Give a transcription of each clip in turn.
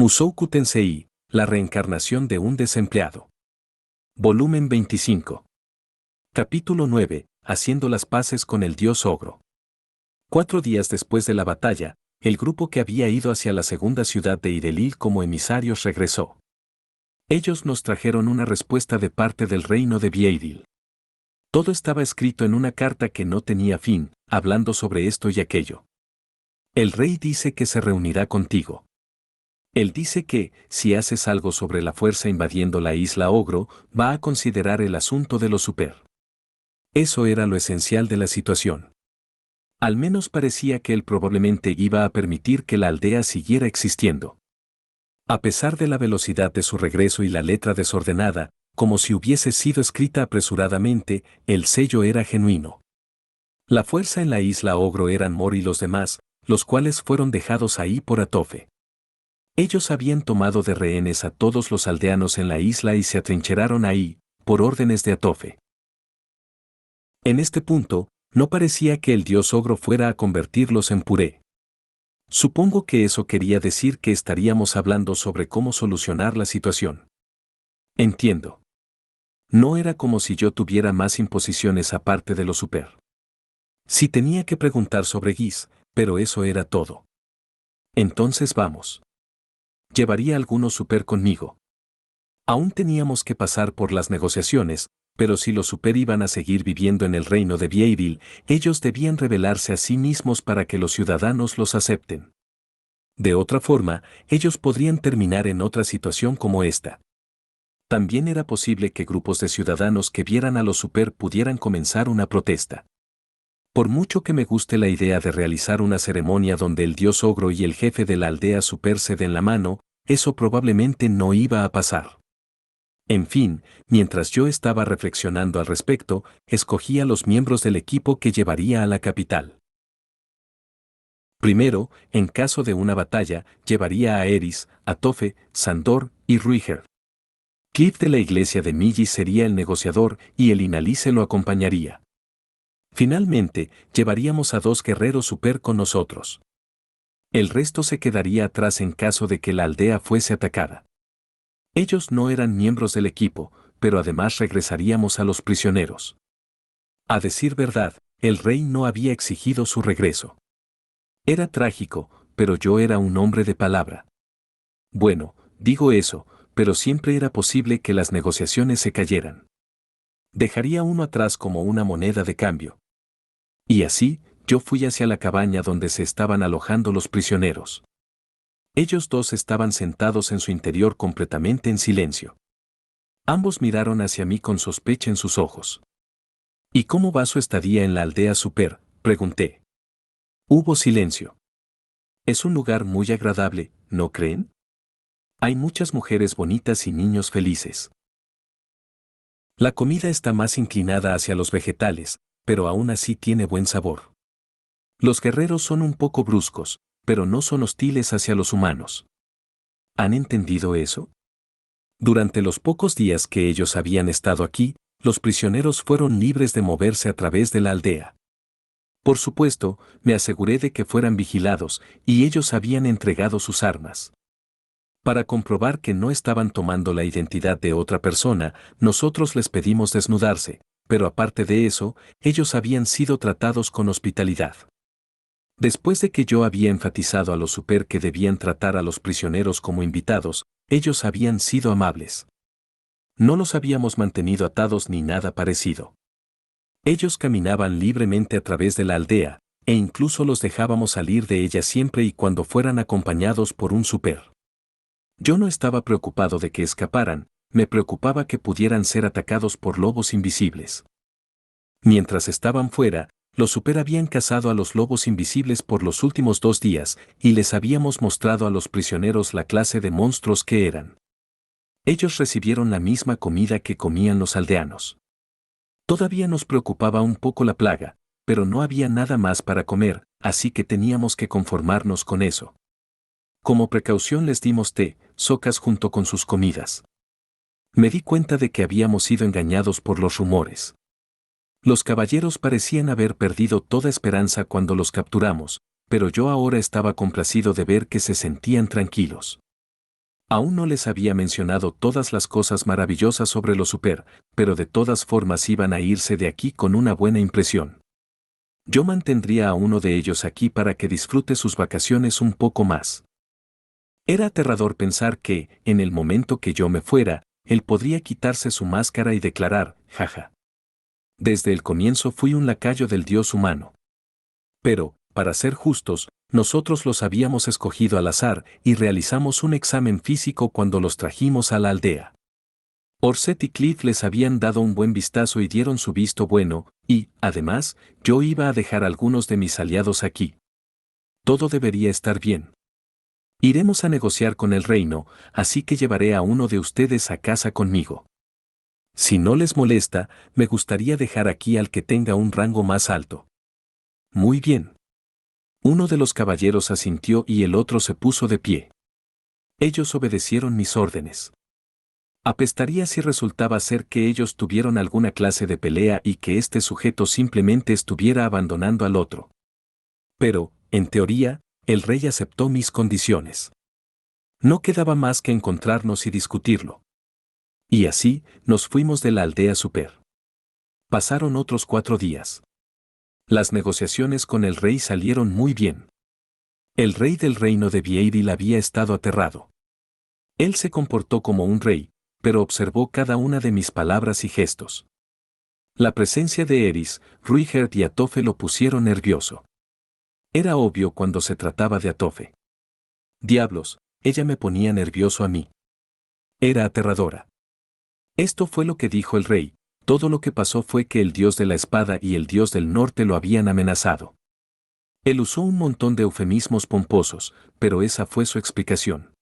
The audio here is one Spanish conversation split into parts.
Mushoku Tensei, la reencarnación de un desempleado. Volumen 25. Capítulo 9. Haciendo las paces con el dios ogro. 4 días después de la batalla, el grupo que había ido hacia la segunda ciudad de Idelil como emisarios regresó. Ellos nos trajeron una respuesta de parte del reino de Vieidil. Todo estaba escrito en una carta que no tenía fin, hablando sobre esto y aquello. El rey dice que se reunirá contigo. Él dice que, si haces algo sobre la fuerza invadiendo la isla Ogro, va a considerar el asunto de los super. Eso era lo esencial de la situación. Al menos parecía que él probablemente iba a permitir que la aldea siguiera existiendo. A pesar de la velocidad de su regreso y la letra desordenada, como si hubiese sido escrita apresuradamente, el sello era genuino. La fuerza en la isla Ogro eran Mor y los demás, los cuales fueron dejados ahí por Atofe. Ellos habían tomado de rehenes a todos los aldeanos en la isla y se atrincheraron ahí, por órdenes de Atofe. En este punto, no parecía que el dios ogro fuera a convertirlos en puré. Supongo que eso quería decir que estaríamos hablando sobre cómo solucionar la situación. Entiendo. No era como si yo tuviera más imposiciones aparte de lo super. Sí tenía que preguntar sobre Giz, pero eso era todo. Entonces vamos. Llevaría algunos super conmigo. Aún teníamos que pasar por las negociaciones, pero si los super iban a seguir viviendo en el reino de Vieidil, ellos debían revelarse a sí mismos para que los ciudadanos los acepten. De otra forma, ellos podrían terminar en otra situación como esta. También era posible que grupos de ciudadanos que vieran a los super pudieran comenzar una protesta. Por mucho que me guste la idea de realizar una ceremonia donde el dios ogro y el jefe de la aldea super se den la mano, eso probablemente no iba a pasar. En fin, mientras yo estaba reflexionando al respecto, escogí a los miembros del equipo que llevaría a la capital. Primero, en caso de una batalla, llevaría a Eris, Atofe, Sandor y Ruiger. Cliff de la iglesia de Miji sería el negociador y el Inalice lo acompañaría. Finalmente, llevaríamos a 2 guerreros super con nosotros. El resto se quedaría atrás en caso de que la aldea fuese atacada. Ellos no eran miembros del equipo, pero además regresaríamos a los prisioneros. A decir verdad, el rey no había exigido su regreso. Era trágico, pero yo era un hombre de palabra. Bueno, digo eso, pero siempre era posible que las negociaciones se cayeran. Dejaría uno atrás como una moneda de cambio. Y así, yo fui hacia la cabaña donde se estaban alojando los prisioneros. Ellos 2 estaban sentados en su interior completamente en silencio. Ambos miraron hacia mí con sospecha en sus ojos. ¿Y cómo va su estadía en la aldea super?, pregunté. Hubo silencio. Es un lugar muy agradable, ¿no creen? Hay muchas mujeres bonitas y niños felices. La comida está más inclinada hacia los vegetales, pero aún así tiene buen sabor. Los guerreros son un poco bruscos, pero no son hostiles hacia los humanos. ¿Han entendido eso? Durante los pocos días que ellos habían estado aquí, los prisioneros fueron libres de moverse a través de la aldea. Por supuesto, me aseguré de que fueran vigilados, y ellos habían entregado sus armas. Para comprobar que no estaban tomando la identidad de otra persona, nosotros les pedimos desnudarse, pero aparte de eso, ellos habían sido tratados con hospitalidad. Después de que yo había enfatizado a los super que debían tratar a los prisioneros como invitados, ellos habían sido amables. No los habíamos mantenido atados ni nada parecido. Ellos caminaban libremente a través de la aldea, e incluso los dejábamos salir de ella siempre y cuando fueran acompañados por un super. Yo no estaba preocupado de que escaparan, me preocupaba que pudieran ser atacados por lobos invisibles. Mientras estaban fuera, los super habían cazado a los lobos invisibles por los últimos 2 días, y les habíamos mostrado a los prisioneros la clase de monstruos que eran. Ellos recibieron la misma comida que comían los aldeanos. Todavía nos preocupaba un poco la plaga, pero no había nada más para comer, así que teníamos que conformarnos con eso. Como precaución les dimos té, socas junto con sus comidas. Me di cuenta de que habíamos sido engañados por los rumores. Los caballeros parecían haber perdido toda esperanza cuando los capturamos, pero yo ahora estaba complacido de ver que se sentían tranquilos. Aún no les había mencionado todas las cosas maravillosas sobre los super, pero de todas formas iban a irse de aquí con una buena impresión. Yo mantendría a uno de ellos aquí para que disfrute sus vacaciones un poco más. Era aterrador pensar que, en el momento que yo me fuera, él podría quitarse su máscara y declarar, jaja. Desde el comienzo fui un lacayo del dios humano. Pero, para ser justos, nosotros los habíamos escogido al azar y realizamos un examen físico cuando los trajimos a la aldea. Orset y Cliff les habían dado un buen vistazo y dieron su visto bueno, y, además, yo iba a dejar algunos de mis aliados aquí. Todo debería estar bien. Iremos a negociar con el reino, así que llevaré a uno de ustedes a casa conmigo. Si no les molesta, me gustaría dejar aquí al que tenga un rango más alto. Muy bien. Uno de los caballeros asintió y el otro se puso de pie. Ellos obedecieron mis órdenes. Apestaría si resultaba ser que ellos tuvieron alguna clase de pelea y que este sujeto simplemente estuviera abandonando al otro. Pero, en teoría, el rey aceptó mis condiciones. No quedaba más que encontrarnos y discutirlo. Y así, nos fuimos de la aldea super. Pasaron otros 4 días. Las negociaciones con el rey salieron muy bien. El rey del reino de Vieiril había estado aterrado. Él se comportó como un rey, pero observó cada una de mis palabras y gestos. La presencia de Eris, Ruigerd y Atofe lo pusieron nervioso. Era obvio cuando se trataba de Atofe. Diablos, ella me ponía nervioso a mí. Era aterradora. Esto fue lo que dijo el rey, todo lo que pasó fue que el dios de la espada y el dios del norte lo habían amenazado. Él usó un montón de eufemismos pomposos, pero esa fue su explicación.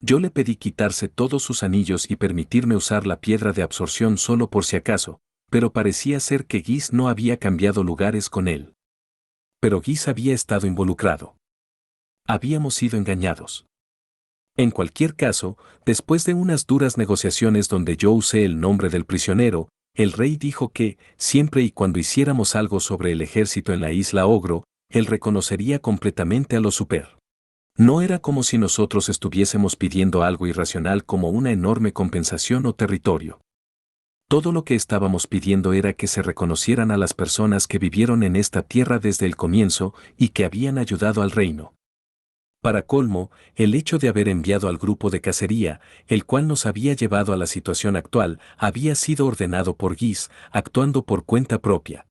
Yo le pedí quitarse todos sus anillos y permitirme usar la piedra de absorción solo por si acaso, pero parecía ser que Gis no había cambiado lugares con él. Pero Gis había estado involucrado. Habíamos sido engañados. En cualquier caso, después de unas duras negociaciones donde yo usé el nombre del prisionero, el rey dijo que, siempre y cuando hiciéramos algo sobre el ejército en la isla Ogro, él reconocería completamente a los super. No era como si nosotros estuviésemos pidiendo algo irracional como una enorme compensación o territorio. Todo lo que estábamos pidiendo era que se reconocieran a las personas que vivieron en esta tierra desde el comienzo y que habían ayudado al reino. Para colmo, el hecho de haber enviado al grupo de cacería, el cual nos había llevado a la situación actual, había sido ordenado por Gis, actuando por cuenta propia.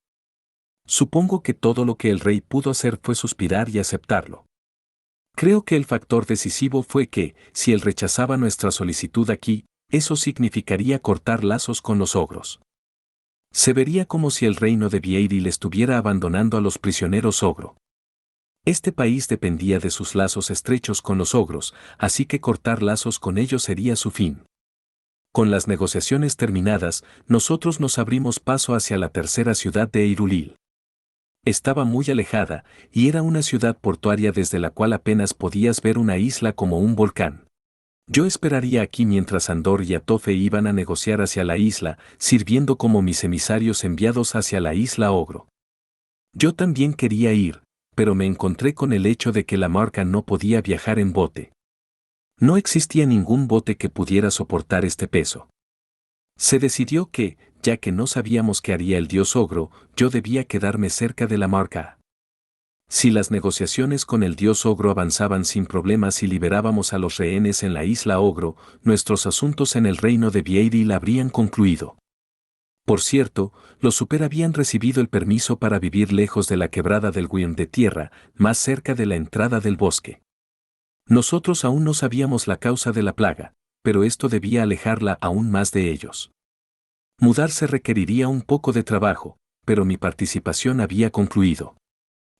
Supongo que todo lo que el rey pudo hacer fue suspirar y aceptarlo. Creo que el factor decisivo fue que, si él rechazaba nuestra solicitud aquí, eso significaría cortar lazos con los ogros. Se vería como si el reino de Vieiril estuviera abandonando a los prisioneros ogro. Este país dependía de sus lazos estrechos con los ogros, así que cortar lazos con ellos sería su fin. Con las negociaciones terminadas, nosotros nos abrimos paso hacia la tercera ciudad de Eirulil. Estaba muy alejada, y era una ciudad portuaria desde la cual apenas podías ver una isla como un volcán. Yo esperaría aquí mientras Andor y Atofe iban a negociar hacia la isla, sirviendo como mis emisarios enviados hacia la isla Ogro. Yo también quería ir, pero me encontré con el hecho de que la marca no podía viajar en bote. No existía ningún bote que pudiera soportar este peso. Se decidió que, ya que no sabíamos qué haría el dios ogro, yo debía quedarme cerca de la marca. Si las negociaciones con el dios ogro avanzaban sin problemas y liberábamos a los rehenes en la isla ogro, nuestros asuntos en el reino de Vieiril habrían concluido. Por cierto, los super habían recibido el permiso para vivir lejos de la quebrada del Wyrm de tierra, más cerca de la entrada del bosque. Nosotros aún no sabíamos la causa de la plaga, pero esto debía alejarla aún más de ellos. Mudarse requeriría un poco de trabajo, pero mi participación había concluido.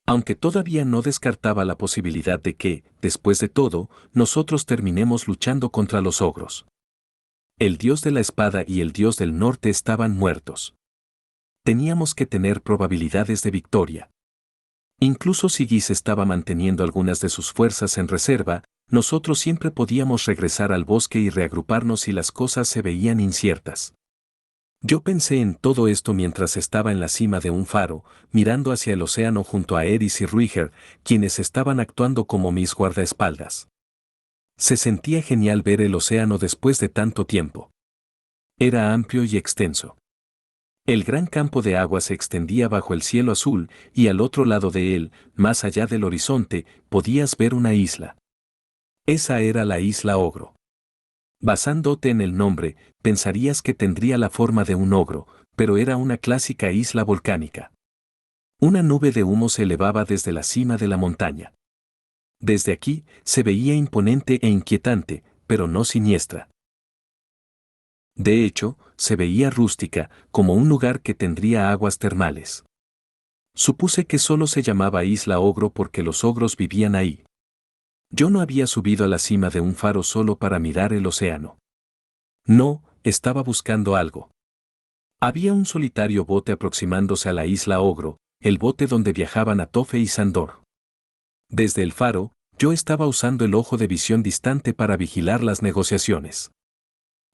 Aunque todavía no descartaba la posibilidad de que, después de todo, nosotros terminemos luchando contra los ogros. El dios de la espada y el dios del norte estaban muertos. Teníamos que tener probabilidades de victoria. Incluso si Gis estaba manteniendo algunas de sus fuerzas en reserva, nosotros siempre podíamos regresar al bosque y reagruparnos si las cosas se veían inciertas. Yo pensé en todo esto mientras estaba en la cima de un faro, mirando hacia el océano junto a Eris y Ruigerd, quienes estaban actuando como mis guardaespaldas. Se sentía genial ver el océano después de tanto tiempo. Era amplio y extenso. El gran campo de agua se extendía bajo el cielo azul, y al otro lado de él, más allá del horizonte, podías ver una isla. Esa era la isla Ogro. Basándote en el nombre, pensarías que tendría la forma de un ogro, pero era una clásica isla volcánica. Una nube de humo se elevaba desde la cima de la montaña. Desde aquí, se veía imponente e inquietante, pero no siniestra. De hecho, se veía rústica, como un lugar que tendría aguas termales. Supuse que solo se llamaba Isla Ogro porque los ogros vivían ahí. Yo no había subido a la cima de un faro solo para mirar el océano. No, estaba buscando algo. Había un solitario bote aproximándose a la isla Ogro, el bote donde viajaban Atofe y Sandor. Desde el faro, yo estaba usando el ojo de visión distante para vigilar las negociaciones.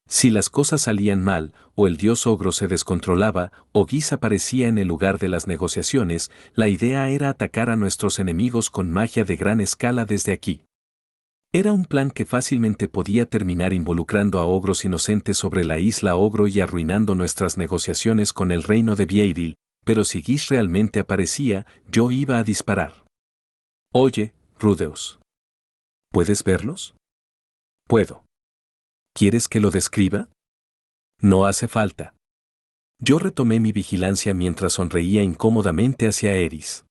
Si las cosas salían mal, o el dios Ogro se descontrolaba, o Giz aparecía en el lugar de las negociaciones, la idea era atacar a nuestros enemigos con magia de gran escala desde aquí. Era un plan que fácilmente podía terminar involucrando a ogros inocentes sobre la isla Ogro y arruinando nuestras negociaciones con el reino de Vieiril, pero si Giz realmente aparecía, yo iba a disparar. Oye, Rudeus. ¿Puedes verlos? Puedo. ¿Quieres que lo describa? No hace falta. Yo retomé mi vigilancia mientras sonreía incómodamente hacia Eris.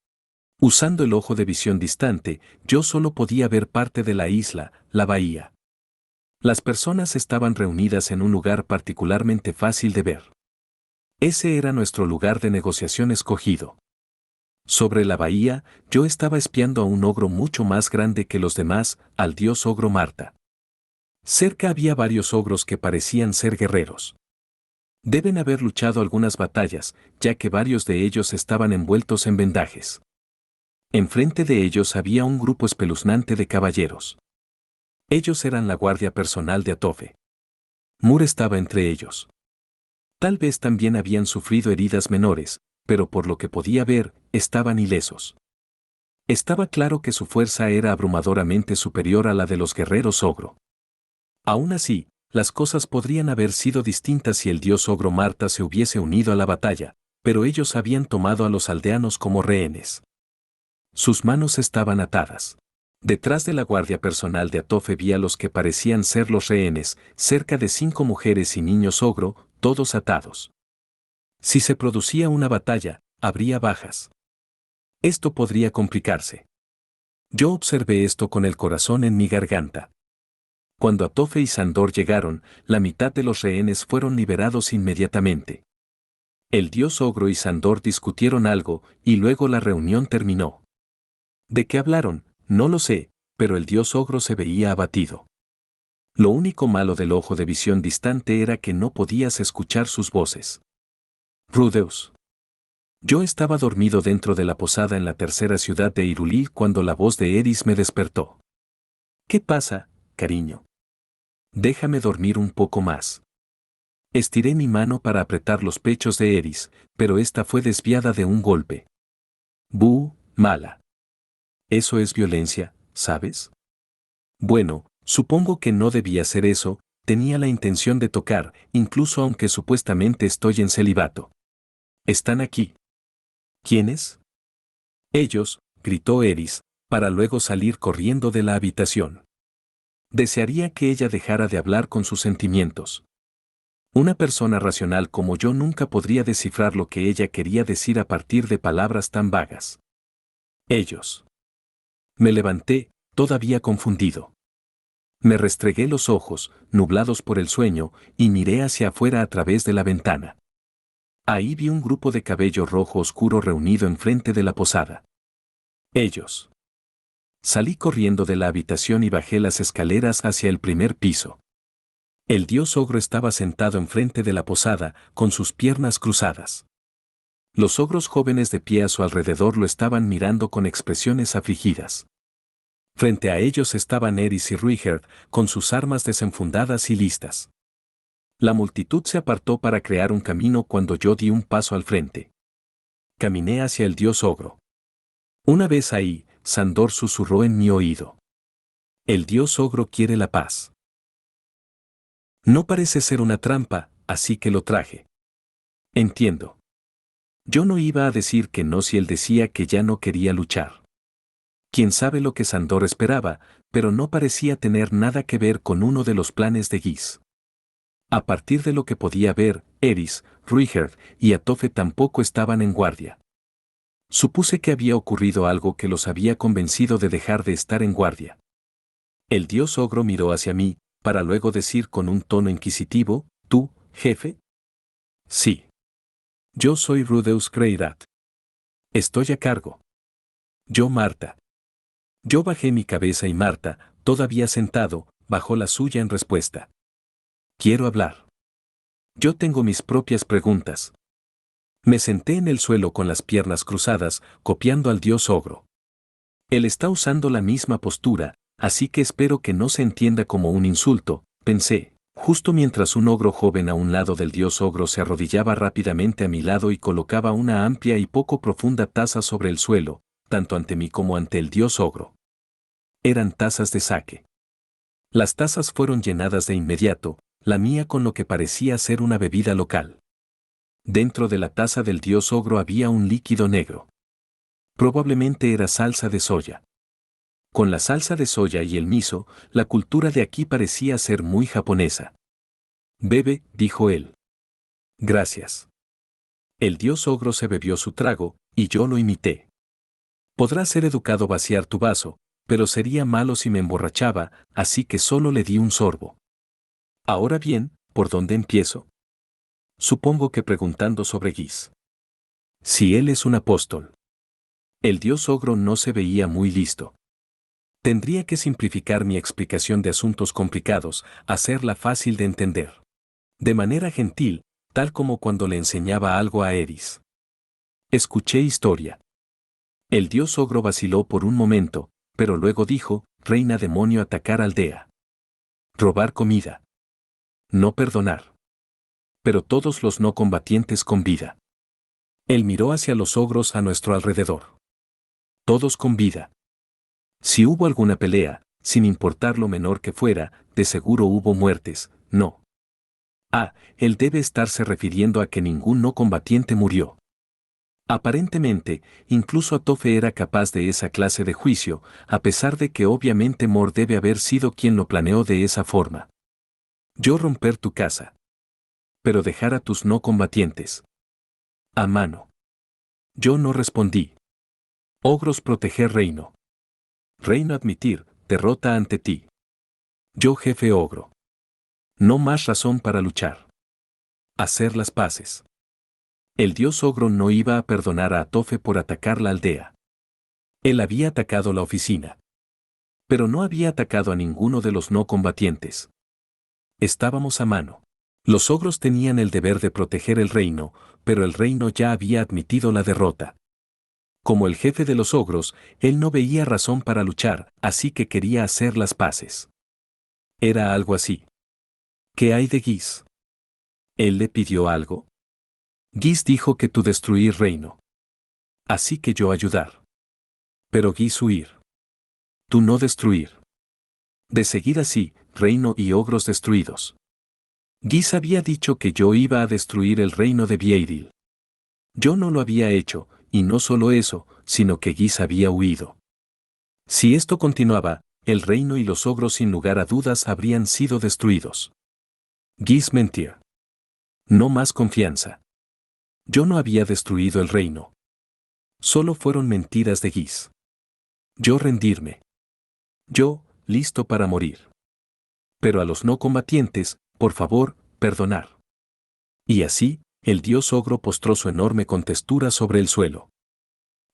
Usando el ojo de visión distante, yo solo podía ver parte de la isla, la bahía. Las personas estaban reunidas en un lugar particularmente fácil de ver. Ese era nuestro lugar de negociación escogido. Sobre la bahía, yo estaba espiando a un ogro mucho más grande que los demás, al dios ogro Marta. Cerca había varios ogros que parecían ser guerreros. Deben haber luchado algunas batallas, ya que varios de ellos estaban envueltos en vendajes. Enfrente de ellos había un grupo espeluznante de caballeros. Ellos eran la guardia personal de Atofe. Mur estaba entre ellos. Tal vez también habían sufrido heridas menores, pero por lo que podía ver, estaban ilesos. Estaba claro que su fuerza era abrumadoramente superior a la de los guerreros ogro. Aún así, las cosas podrían haber sido distintas si el dios ogro Marta se hubiese unido a la batalla, pero ellos habían tomado a los aldeanos como rehenes. Sus manos estaban atadas. Detrás de la guardia personal de Atofe vi a los que parecían ser los rehenes, cerca de 5 mujeres y niños ogro, todos atados. Si se producía una batalla, habría bajas. Esto podría complicarse. Yo observé esto con el corazón en mi garganta. Cuando Atofe y Sandor llegaron, la mitad de los rehenes fueron liberados inmediatamente. El dios Ogro y Sandor discutieron algo, y luego la reunión terminó. ¿De qué hablaron? No lo sé, pero el dios Ogro se veía abatido. Lo único malo del ojo de visión distante era que no podías escuchar sus voces. Rudeus. Yo estaba dormido dentro de la posada en la tercera ciudad de Irulil cuando la voz de Eris me despertó. ¿Qué pasa, cariño? Déjame dormir un poco más. Estiré mi mano para apretar los pechos de Eris, pero esta fue desviada de un golpe. ¡Bú, mala! Eso es violencia, ¿sabes? Bueno, supongo que no debía hacer eso, tenía la intención de tocar, incluso aunque supuestamente estoy en celibato. ¿Están aquí? ¿Quiénes? Ellos, gritó Eris, para luego salir corriendo de la habitación. Desearía que ella dejara de hablar con sus sentimientos. Una persona racional como yo nunca podría descifrar lo que ella quería decir a partir de palabras tan vagas. Ellos. Me levanté, todavía confundido. Me restregué los ojos, nublados por el sueño, y miré hacia afuera a través de la ventana. Ahí vi un grupo de cabello rojo oscuro reunido enfrente de la posada. Ellos. Salí corriendo de la habitación y bajé las escaleras hacia el primer piso. El dios ogro estaba sentado enfrente de la posada, con sus piernas cruzadas. Los ogros jóvenes de pie a su alrededor lo estaban mirando con expresiones afligidas. Frente a ellos estaban Eris y Ruigerd, con sus armas desenfundadas y listas. La multitud se apartó para crear un camino cuando yo di un paso al frente. Caminé hacia el dios ogro. Una vez ahí, Sandor susurró en mi oído. El dios ogro quiere la paz. No parece ser una trampa, así que lo traje. Entiendo. Yo no iba a decir que no si él decía que ya no quería luchar. Quién sabe lo que Sandor esperaba, pero no parecía tener nada que ver con uno de los planes de Gis. A partir de lo que podía ver, Eris, Ruigerd y Atofe tampoco estaban en guardia. Supuse que había ocurrido algo que los había convencido de dejar de estar en guardia. El dios ogro miró hacia mí, para luego decir con un tono inquisitivo, ¿tú, jefe? Sí. Yo soy Rudeus Greirat. Estoy a cargo. Yo, Marta. Yo bajé mi cabeza y Marta, todavía sentado, bajó la suya en respuesta. Quiero hablar. Yo tengo mis propias preguntas. Me senté en el suelo con las piernas cruzadas, copiando al dios ogro. Él está usando la misma postura, así que espero que no se entienda como un insulto, pensé, justo mientras un ogro joven a un lado del dios ogro se arrodillaba rápidamente a mi lado y colocaba una amplia y poco profunda taza sobre el suelo, tanto ante mí como ante el dios ogro. Eran tazas de sake. Las tazas fueron llenadas de inmediato, la mía con lo que parecía ser una bebida local. Dentro de la taza del dios ogro había un líquido negro. Probablemente era salsa de soya. Con la salsa de soya y el miso, la cultura de aquí parecía ser muy japonesa. Bebe, dijo él. Gracias. El dios ogro se bebió su trago, y yo lo imité. Podrá ser educado vaciar tu vaso, pero sería malo si me emborrachaba, así que solo le di un sorbo. Ahora bien, ¿por dónde empiezo? Supongo que preguntando sobre Gis. Si él es un apóstol. El dios ogro no se veía muy listo. Tendría que simplificar mi explicación de asuntos complicados, hacerla fácil de entender. De manera gentil, tal como cuando le enseñaba algo a Eris. Escuché historia. El dios ogro vaciló por un momento, pero luego dijo, reina demonio atacar aldea. Robar comida. No perdonar. Pero todos los no combatientes con vida. Él miró hacia los ogros a nuestro alrededor. Todos con vida. Si hubo alguna pelea, sin importar lo menor que fuera, de seguro hubo muertes, no. Él debe estarse refiriendo a que ningún no combatiente murió. Aparentemente, incluso Atofe era capaz de esa clase de juicio, a pesar de que obviamente Mor debe haber sido quien lo planeó de esa forma. Yo romper tu casa. Pero dejar a tus no combatientes. A mano. Yo no respondí. Ogros proteger reino. Reino admitir, derrota ante ti. Yo jefe ogro. No más razón para luchar. Hacer las paces. El dios ogro no iba a perdonar a Atofe por atacar la aldea. Él había atacado la oficina. Pero no había atacado a ninguno de los no combatientes. Estábamos a mano. Los ogros tenían el deber de proteger el reino, pero el reino ya había admitido la derrota. Como el jefe de los ogros, él no veía razón para luchar, así que quería hacer las paces. Era algo así. ¿Qué hay de Gis? ¿Él le pidió algo? Gis dijo que tú destruir reino. Así que yo ayudar. Pero Gis huir. Tú no destruir. De seguir así, reino y ogros destruidos. Gis había dicho que yo iba a destruir el reino de Vieiril. Yo no lo había hecho, y no solo eso, sino que Gis había huido. Si esto continuaba, el reino y los ogros sin lugar a dudas habrían sido destruidos. Gis mentir. No más confianza. Yo no había destruido el reino. Solo fueron mentiras de Gis. Yo rendirme. Yo, listo para morir. Pero a los no combatientes, por favor, perdonar. Y así, el dios ogro postró su enorme contextura sobre el suelo.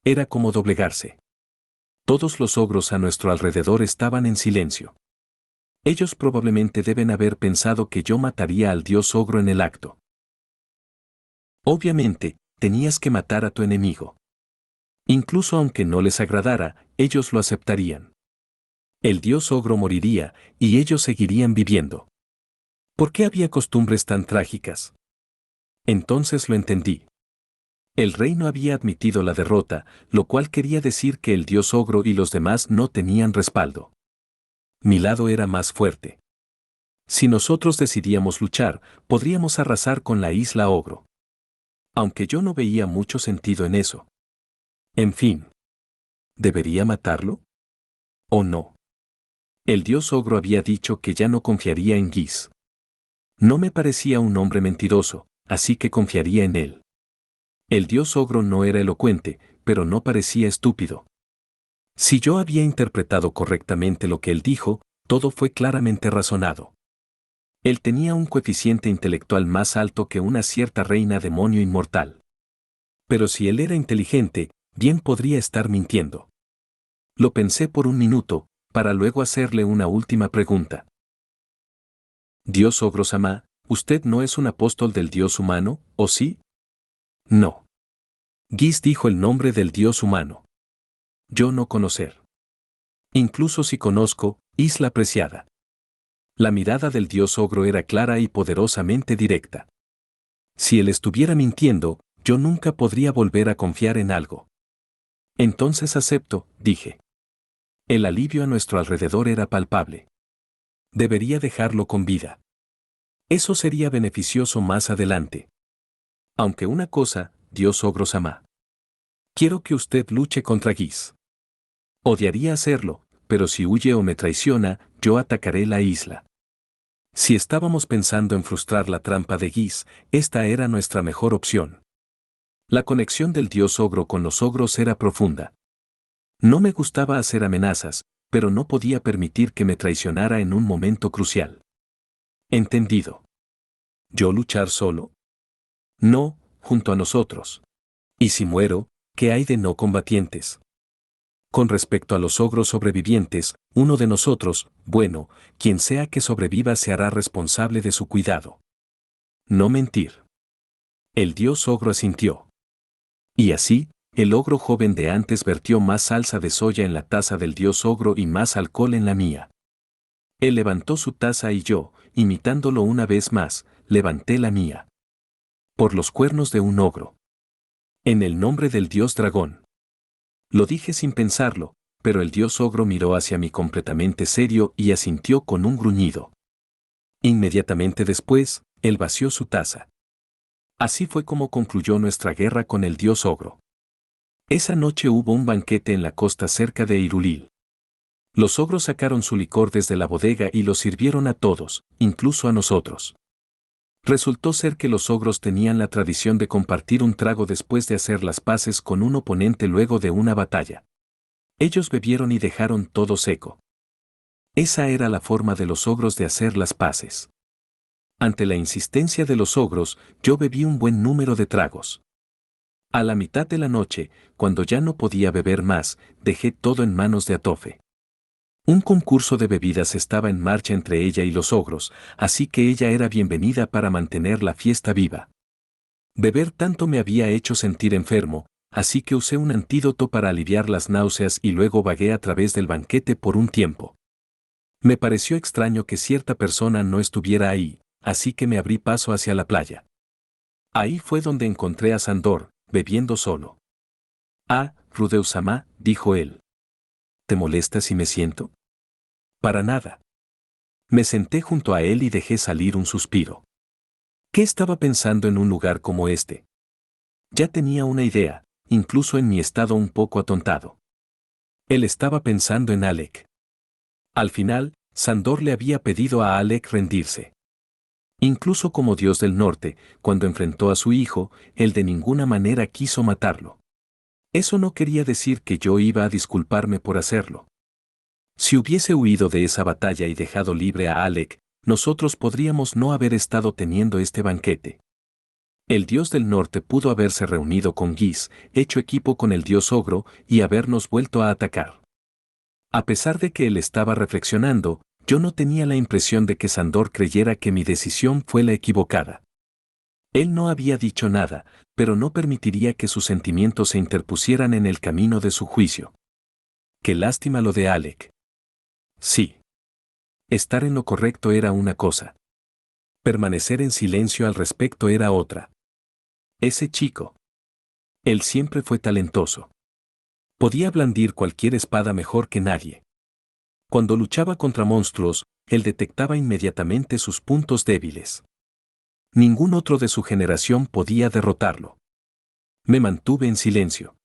Era como doblegarse. Todos los ogros a nuestro alrededor estaban en silencio. Ellos probablemente deben haber pensado que yo mataría al dios ogro en el acto. Obviamente, tenías que matar a tu enemigo. Incluso aunque no les agradara, ellos lo aceptarían. El dios ogro moriría, y ellos seguirían viviendo. ¿Por qué había costumbres tan trágicas? Entonces lo entendí. El reino había admitido la derrota, lo cual quería decir que el dios ogro y los demás no tenían respaldo. Mi lado era más fuerte. Si nosotros decidíamos luchar, podríamos arrasar con la isla Ogro. Aunque yo no veía mucho sentido en eso. En fin. ¿Debería matarlo? ¿O no? El dios Ogro había dicho que ya no confiaría en Geese. No me parecía un hombre mentiroso, así que confiaría en él. El dios Ogro no era elocuente, pero no parecía estúpido. Si yo había interpretado correctamente lo que él dijo, todo fue claramente razonado. Él tenía un coeficiente intelectual más alto que una cierta reina demonio inmortal. Pero si él era inteligente, bien podría estar mintiendo. Lo pensé por un minuto, para luego hacerle una última pregunta. Dios Ogro-sama, ¿usted no es un apóstol del dios humano, o sí? No. Geese dijo el nombre del dios humano. Yo no conocer. Incluso si conozco, isla preciada. La mirada del dios Ogro era clara y poderosamente directa. Si él estuviera mintiendo, yo nunca podría volver a confiar en algo. Entonces acepto, dije. El alivio a nuestro alrededor era palpable. Debería dejarlo con vida. Eso sería beneficioso más adelante. Aunque una cosa, dios Ogro-sama. Quiero que usted luche contra Geese. Odiaría hacerlo, pero si huye o me traiciona, yo atacaré la isla. Si estábamos pensando en frustrar la trampa de Geese, esta era nuestra mejor opción. La conexión del dios Ogro con los ogros era profunda. No me gustaba hacer amenazas, pero no podía permitir que me traicionara en un momento crucial. Entendido. ¿Yo luchar solo? No, junto a nosotros. Y si muero, ¿qué hay de no combatientes? Con respecto a los ogros sobrevivientes, uno de nosotros, bueno, quien sea que sobreviva se hará responsable de su cuidado. No mentir. El dios ogro asintió. Y así, el ogro joven de antes vertió más salsa de soya en la taza del dios ogro y más alcohol en la mía. Él levantó su taza y yo, imitándolo una vez más, levanté la mía. Por los cuernos de un ogro. En el nombre del dios dragón. Lo dije sin pensarlo, pero el dios ogro miró hacia mí completamente serio y asintió con un gruñido. Inmediatamente después, él vació su taza. Así fue como concluyó nuestra guerra con el dios ogro. Esa noche hubo un banquete en la costa cerca de Irulil. Los ogros sacaron su licor desde la bodega y lo sirvieron a todos, incluso a nosotros. Resultó ser que los ogros tenían la tradición de compartir un trago después de hacer las paces con un oponente luego de una batalla. Ellos bebieron y dejaron todo seco. Esa era la forma de los ogros de hacer las paces. Ante la insistencia de los ogros, yo bebí un buen número de tragos. A la mitad de la noche, cuando ya no podía beber más, dejé todo en manos de Atofe. Un concurso de bebidas estaba en marcha entre ella y los ogros, así que ella era bienvenida para mantener la fiesta viva. Beber tanto me había hecho sentir enfermo, así que usé un antídoto para aliviar las náuseas y luego vagué a través del banquete por un tiempo. Me pareció extraño que cierta persona no estuviera ahí, así que me abrí paso hacia la playa. Ahí fue donde encontré a Sandor, bebiendo solo. Ah, Rudeu-sama, dijo él. ¿Te molesta si me siento? Para nada. Me senté junto a él y dejé salir un suspiro. ¿Qué estaba pensando en un lugar como este? Ya tenía una idea, incluso en mi estado un poco atontado. Él estaba pensando en Alec. Al final, Sandor le había pedido a Alec rendirse. Incluso como dios del norte, cuando enfrentó a su hijo, él de ninguna manera quiso matarlo. Eso no quería decir que yo iba a disculparme por hacerlo. Si hubiese huido de esa batalla y dejado libre a Alec, nosotros podríamos no haber estado teniendo este banquete. El dios del norte pudo haberse reunido con Geese, hecho equipo con el dios ogro y habernos vuelto a atacar. A pesar de que él estaba reflexionando, yo no tenía la impresión de que Sandor creyera que mi decisión fue la equivocada. Él no había dicho nada, pero no permitiría que sus sentimientos se interpusieran en el camino de su juicio. Qué lástima lo de Alec. Sí. Estar en lo correcto era una cosa. Permanecer en silencio al respecto era otra. Ese chico. Él siempre fue talentoso. Podía blandir cualquier espada mejor que nadie. Cuando luchaba contra monstruos, él detectaba inmediatamente sus puntos débiles. Ningún otro de su generación podía derrotarlo. Me mantuve en silencio.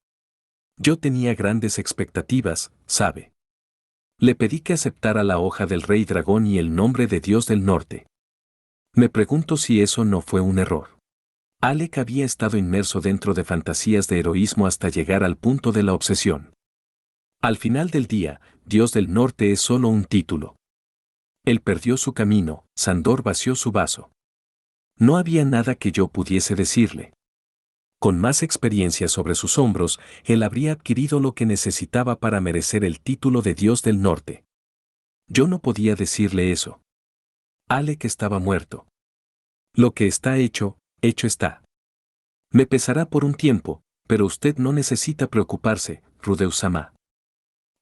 Yo tenía grandes expectativas, ¿sabe? Le pedí que aceptara la hoja del Rey Dragón y el nombre de Dios del Norte. Me pregunto si eso no fue un error. Alec había estado inmerso dentro de fantasías de heroísmo hasta llegar al punto de la obsesión. Al final del día, Dios del Norte es solo un título. Él perdió su camino, Sandor vació su vaso. No había nada que yo pudiese decirle. Con más experiencia sobre sus hombros, él habría adquirido lo que necesitaba para merecer el título de Dios del Norte. Yo no podía decirle eso. Alec estaba muerto. Lo que está hecho, hecho está. Me pesará por un tiempo, pero usted no necesita preocuparse, Rudeu-sama.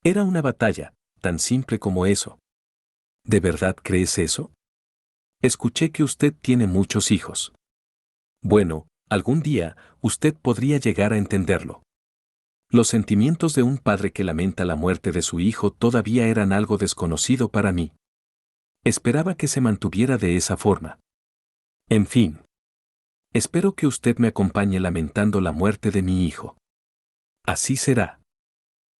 Era una batalla, tan simple como eso. ¿De verdad crees eso? Escuché que usted tiene muchos hijos. Bueno, algún día, usted podría llegar a entenderlo. Los sentimientos de un padre que lamenta la muerte de su hijo todavía eran algo desconocido para mí. Esperaba que se mantuviera de esa forma. En fin. Espero que usted me acompañe lamentando la muerte de mi hijo. Así será.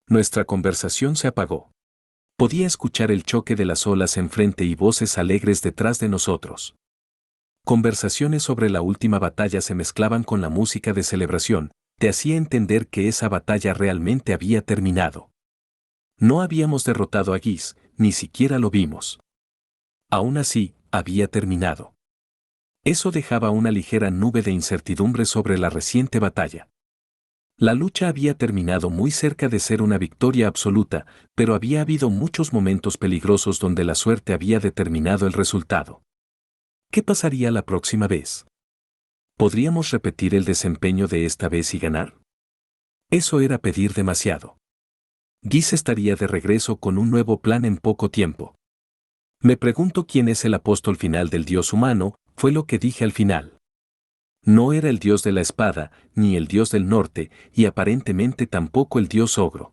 Nuestra conversación se apagó. Podía escuchar el choque de las olas enfrente y voces alegres detrás de nosotros. Conversaciones sobre la última batalla se mezclaban con la música de celebración, te hacía entender que esa batalla realmente había terminado. No habíamos derrotado a Guis, ni siquiera lo vimos. Aún así, había terminado. Eso dejaba una ligera nube de incertidumbre sobre la reciente batalla. La lucha había terminado muy cerca de ser una victoria absoluta, pero había habido muchos momentos peligrosos donde la suerte había determinado el resultado. ¿Qué pasaría la próxima vez? ¿Podríamos repetir el desempeño de esta vez y ganar? Eso era pedir demasiado. Guis estaría de regreso con un nuevo plan en poco tiempo. Me pregunto quién es el apóstol final del dios humano, fue lo que dije al final. No era el dios de la espada, ni el dios del norte, y aparentemente tampoco el dios ogro.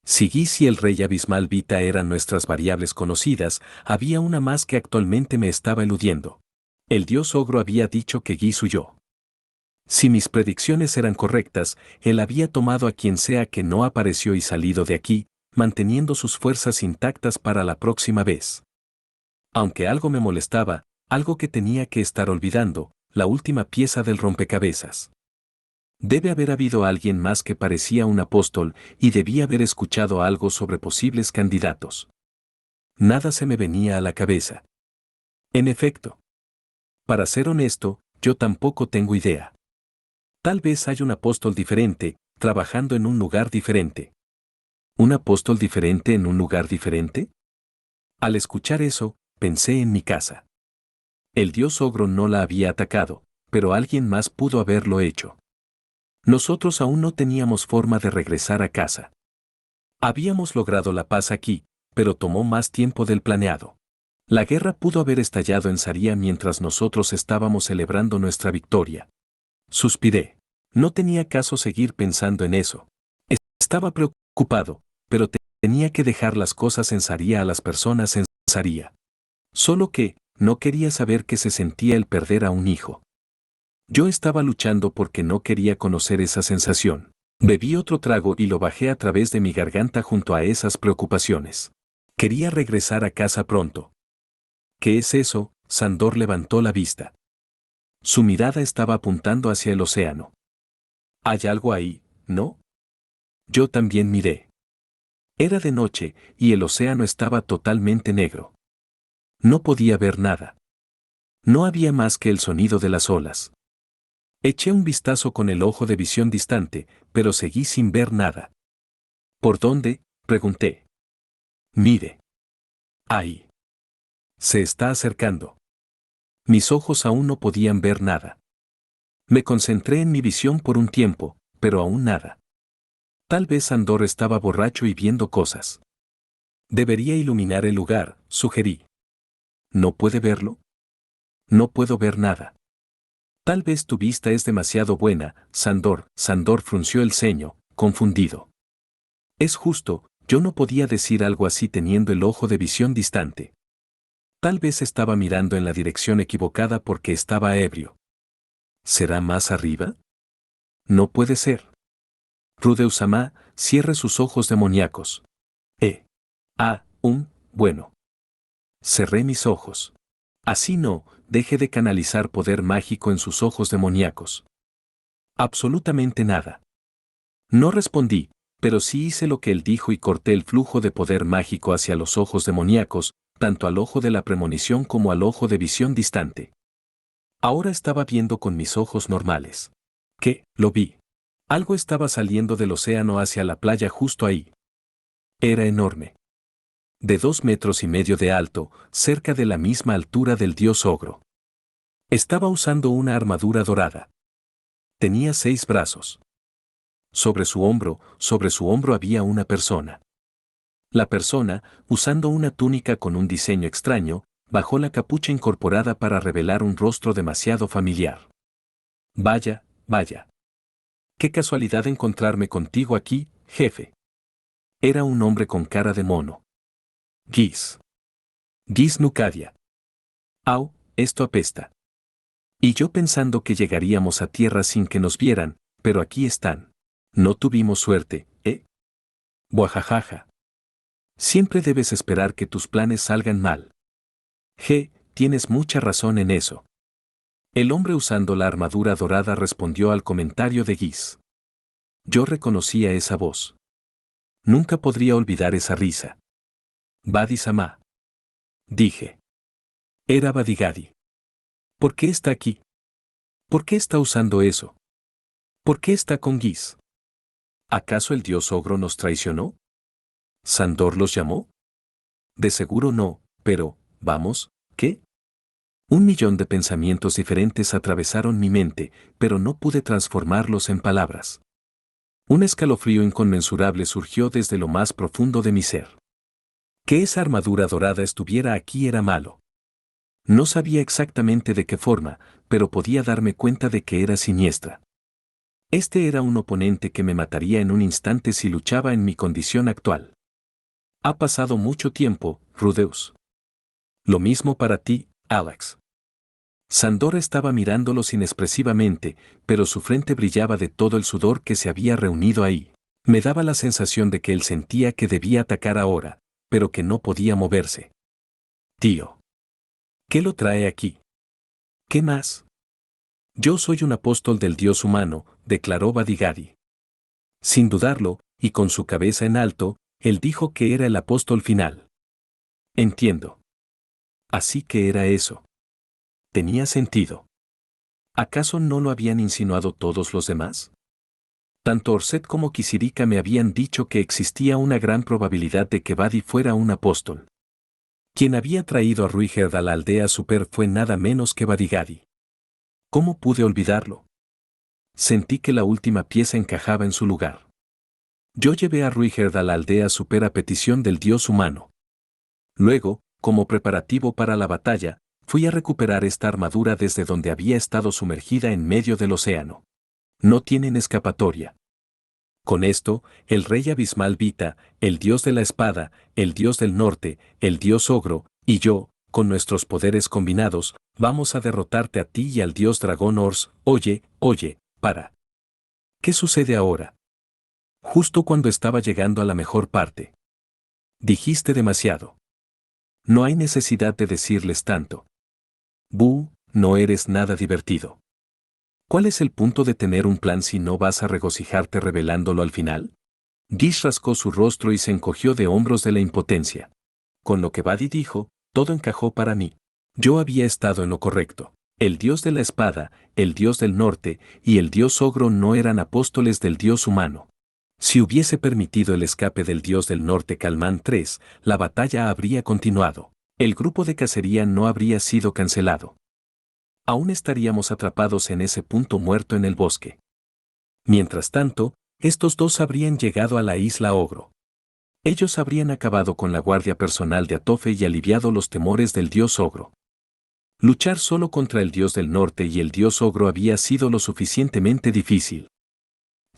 Si Guis y el rey abismal Vita eran nuestras variables conocidas, había una más que actualmente me estaba eludiendo. El dios ogro había dicho que Guis huyó. Si mis predicciones eran correctas, él había tomado a quien sea que no apareció y salido de aquí, manteniendo sus fuerzas intactas para la próxima vez. Aunque algo me molestaba, algo que tenía que estar olvidando, la última pieza del rompecabezas. Debe haber habido alguien más que parecía un apóstol y debía haber escuchado algo sobre posibles candidatos. Nada se me venía a la cabeza. En efecto. Para ser honesto, yo tampoco tengo idea. Tal vez hay un apóstol diferente, trabajando en un lugar diferente. ¿Un apóstol diferente en un lugar diferente? Al escuchar eso, pensé en mi casa. El dios ogro no la había atacado, pero alguien más pudo haberlo hecho. Nosotros aún no teníamos forma de regresar a casa. Habíamos logrado la paz aquí, pero tomó más tiempo del planeado. La guerra pudo haber estallado en Saria mientras nosotros estábamos celebrando nuestra victoria. Suspiré. No tenía caso seguir pensando en eso. Estaba preocupado, pero tenía que dejar las cosas en Saria a las personas en Saria. Solo que, no quería saber qué se sentía el perder a un hijo. Yo estaba luchando porque no quería conocer esa sensación. Bebí otro trago y lo bajé a través de mi garganta junto a esas preocupaciones. Quería regresar a casa pronto. ¿Qué es eso? Sandor levantó la vista. Su mirada estaba apuntando hacia el océano. Hay algo ahí, ¿no? Yo también miré. Era de noche, y el océano estaba totalmente negro. No podía ver nada. No había más que el sonido de las olas. Eché un vistazo con el ojo de visión distante, pero seguí sin ver nada. ¿Por dónde? Pregunté. Mire. Ahí. Se está acercando. Mis ojos aún no podían ver nada. Me concentré en mi visión por un tiempo, pero aún nada. Tal vez Andor estaba borracho y viendo cosas. Debería iluminar el lugar, sugerí. ¿No puede verlo? No puedo ver nada. Tal vez tu vista es demasiado buena, Sandor. Sandor frunció el ceño, confundido. Es justo, Yo no podía decir algo así teniendo el ojo de visión distante. Tal vez estaba mirando en la dirección equivocada porque estaba ebrio. ¿Será más arriba? No puede ser. Rudeus-sama, cierre sus ojos demoníacos. Bueno. Cerré mis ojos. Así no, deje de canalizar poder mágico en sus ojos demoníacos. Absolutamente nada. No respondí, pero sí hice lo que él dijo y corté el flujo de poder mágico hacia los ojos demoníacos, tanto al ojo de la premonición como al ojo de visión distante. Ahora estaba viendo con mis ojos normales. ¿Qué? Lo vi. Algo estaba saliendo del océano hacia la playa justo ahí. Era enorme. De 2,5 metros de alto, cerca de la misma altura del dios ogro. Estaba usando una armadura dorada. Tenía 6 brazos. Sobre su hombro había una persona. La persona, usando una túnica con un diseño extraño, bajó la capucha incorporada para revelar un rostro demasiado familiar. Vaya, vaya. Qué casualidad encontrarme contigo aquí, jefe. Era un hombre con cara de mono. Giz. Giz Nucadia. Au, esto apesta. Y yo pensando que llegaríamos a tierra sin que nos vieran, pero aquí están. No tuvimos suerte, ¿eh? Buajajaja. Siempre debes esperar que tus planes salgan mal. Tienes mucha razón en eso. El hombre usando la armadura dorada respondió al comentario de Giz. Yo reconocía esa voz. Nunca podría olvidar esa risa. Badi-sama. Dije. Era Badigadi. ¿Por qué está aquí? ¿Por qué está usando eso? ¿Por qué está con Giz? ¿Acaso el dios ogro nos traicionó? ¿Sandor los llamó? De seguro no, pero, vamos, ¿qué? 1,000,000 de pensamientos diferentes atravesaron mi mente, pero no pude transformarlos en palabras. Un escalofrío inconmensurable surgió desde lo más profundo de mi ser. Que esa armadura dorada estuviera aquí era malo. No sabía exactamente de qué forma, pero podía darme cuenta de que era siniestra. Este era un oponente que me mataría en un instante si luchaba en mi condición actual. Ha pasado mucho tiempo, Rudeus. Lo mismo para ti, Alex. Sandor estaba mirándolos inexpresivamente, pero su frente brillaba de todo el sudor que se había reunido ahí. Me daba la sensación de que él sentía que debía atacar ahora, pero que no podía moverse. Tío. ¿Qué lo trae aquí? ¿Qué más? Yo soy un apóstol del dios humano, declaró Badigadi. Sin dudarlo, y con su cabeza en alto, él dijo que era el apóstol final. Entiendo. Así que era eso. Tenía sentido. ¿Acaso no lo habían insinuado todos los demás? Tanto Orset como Kisirika me habían dicho que existía una gran probabilidad de que Badi fuera un apóstol. Quien había traído a Ruigerd a la aldea super fue nada menos que Badigadi. ¿Cómo pude olvidarlo? Sentí que la última pieza encajaba en su lugar. Yo llevé a Ruigerd a la aldea super a petición del dios humano. Luego, como preparativo para la batalla, fui a recuperar esta armadura desde donde había estado sumergida en medio del océano. No tienen escapatoria. Con esto, el rey abismal Vita, el dios de la espada, el dios del norte, el dios ogro, y yo, con nuestros poderes combinados, vamos a derrotarte a ti y al dios dragón Ors. Oye, para. ¿Qué sucede ahora? Justo cuando estaba llegando a la mejor parte. Dijiste demasiado. No hay necesidad de decirles tanto. No eres nada divertido. ¿Cuál es el punto de tener un plan si no vas a regocijarte revelándolo al final? Gish rascó su rostro y se encogió de hombros de la impotencia. Con lo que Badi dijo, todo encajó para mí. Yo había estado en lo correcto. El dios de la espada, el dios del norte y el dios ogro no eran apóstoles del dios humano. Si hubiese permitido el escape del dios del norte Calmán III, la batalla habría continuado. El grupo de cacería no habría sido cancelado. Aún estaríamos atrapados en ese punto muerto en el bosque. Mientras tanto, estos dos habrían llegado a la isla Ogro. Ellos habrían acabado con la guardia personal de Atofe y aliviado los temores del dios Ogro. Luchar solo contra el dios del norte y el dios Ogro había sido lo suficientemente difícil.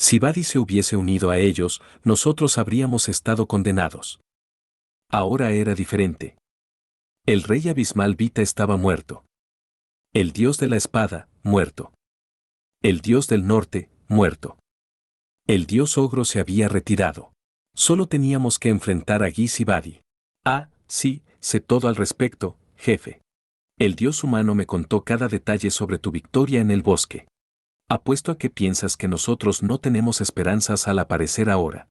Si Badi se hubiese unido a ellos, nosotros habríamos estado condenados. Ahora era diferente. El rey abismal Vita estaba muerto. El dios de la espada, muerto. El dios del norte, muerto. El dios ogro se había retirado. Solo teníamos que enfrentar a Giz y Badi. Ah, sí, sé todo al respecto, jefe. El dios humano me contó cada detalle sobre tu victoria en el bosque. Apuesto a que piensas que nosotros no tenemos esperanzas al aparecer ahora.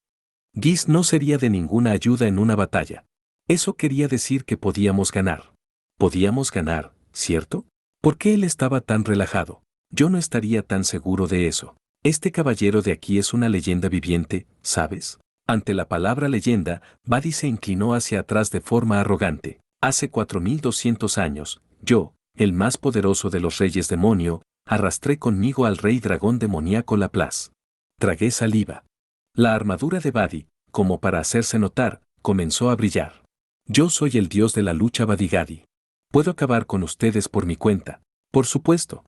Giz no sería de ninguna ayuda en una batalla. Eso quería decir que podíamos ganar. Podíamos ganar, ¿cierto? ¿Por qué él estaba tan relajado? Yo no estaría tan seguro de eso. Este caballero de aquí es una leyenda viviente, ¿sabes? Ante la palabra leyenda, Badi se inclinó hacia atrás de forma arrogante. Hace 4200 años, yo, el más poderoso de los reyes demonio, arrastré conmigo al rey dragón demoníaco Laplace. Tragué saliva. La armadura de Badi, como para hacerse notar, comenzó a brillar. Yo soy el dios de la lucha Badigadi. Puedo acabar con ustedes por mi cuenta. Por supuesto.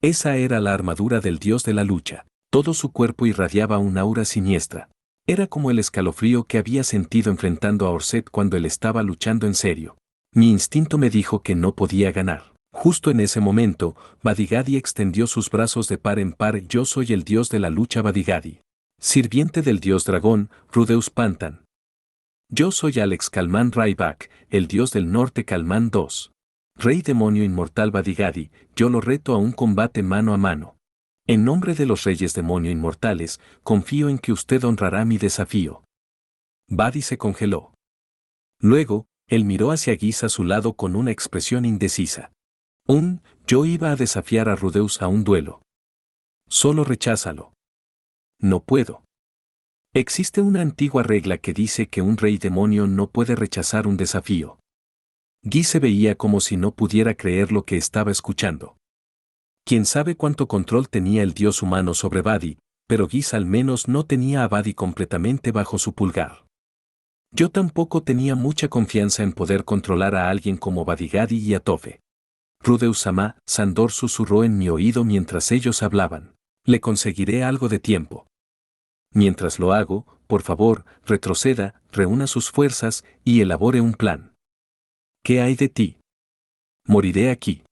Esa era la armadura del dios de la lucha. Todo su cuerpo irradiaba un aura siniestra. Era como el escalofrío que había sentido enfrentando a Orset cuando él estaba luchando en serio. Mi instinto me dijo que no podía ganar. Justo en ese momento, Badigadi extendió sus brazos de par en par. Yo soy el dios de la lucha Badigadi. Sirviente del dios dragón, Rudeus Pantan. Yo soy Alex Kalman Ryback, el dios del norte Kalman II. Rey demonio inmortal Badigadi, yo lo reto a un combate mano a mano. En nombre de los reyes demonio inmortales, confío en que usted honrará mi desafío. Badi se congeló. Luego, él miró hacia Giz a su lado con una expresión indecisa. Yo iba a desafiar a Rudeus a un duelo. Solo recházalo. No puedo. Existe una antigua regla que dice que un rey demonio no puede rechazar un desafío. Giz se veía como si no pudiera creer lo que estaba escuchando. Quién sabe cuánto control tenía el dios humano sobre Badi, pero Giz al menos no tenía a Badi completamente bajo su pulgar. Yo tampoco tenía mucha confianza en poder controlar a alguien como Badigadi y Atofe. Rudeus-sama, Sandor susurró en mi oído mientras ellos hablaban. Le conseguiré algo de tiempo. Mientras lo hago, por favor, retroceda, reúna sus fuerzas y elabore un plan. ¿Qué hay de ti? Moriré aquí.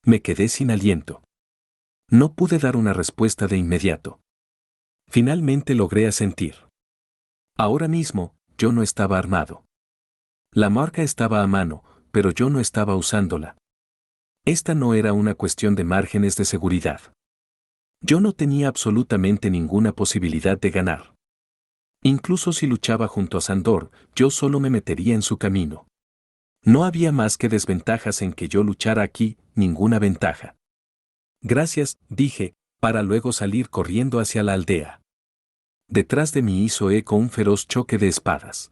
Me quedé sin aliento. No pude dar una respuesta de inmediato. Finalmente logré asentir. Ahora mismo, yo no estaba armado. La marca estaba a mano, pero yo no estaba usándola. Esta no era una cuestión de márgenes de seguridad. Yo no tenía absolutamente ninguna posibilidad de ganar. Incluso si luchaba junto a Sandor, yo solo me metería en su camino. No había más que desventajas en que yo luchara aquí, ninguna ventaja. Gracias, dije, para luego salir corriendo hacia la aldea. Detrás de mí hizo eco un feroz choque de espadas.